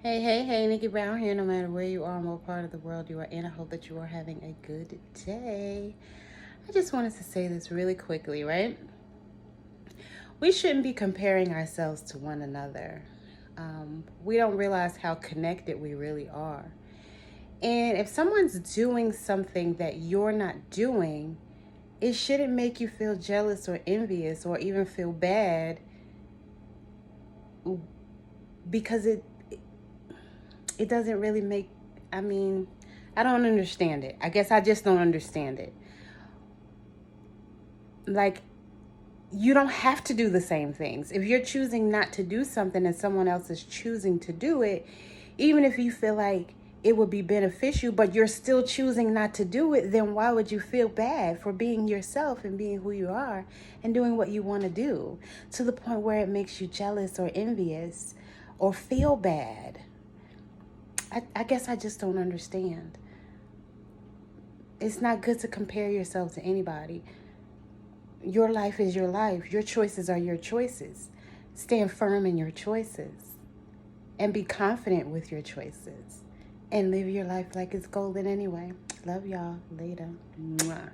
Hey, Nickie Brown here. No matter where you are and what part of the world you are in, I hope that you are having a good day. I just wanted to say this really quickly, right? We shouldn't be comparing ourselves to one another. We don't realize how connected we really are. And if someone's doing something that you're not doing, it shouldn't make you feel jealous or envious or even feel bad because it doesn't really make, I mean, I don't understand it. I guess I just don't understand it. Like, you don't have to do the same things. If you're choosing not to do something and someone else is choosing to do it, even if you feel like it would be beneficial, but you're still choosing not to do it, then why would you feel bad for being yourself and being who you are and doing what you want to do to the point where it makes you jealous or envious or feel bad? I guess I just don't understand. It's not good to compare yourself to anybody. Your life is your life. Your choices are your choices. Stand firm in your choices and be confident with your choices and live your life like it's golden anyway. Love y'all. Later. Mwah.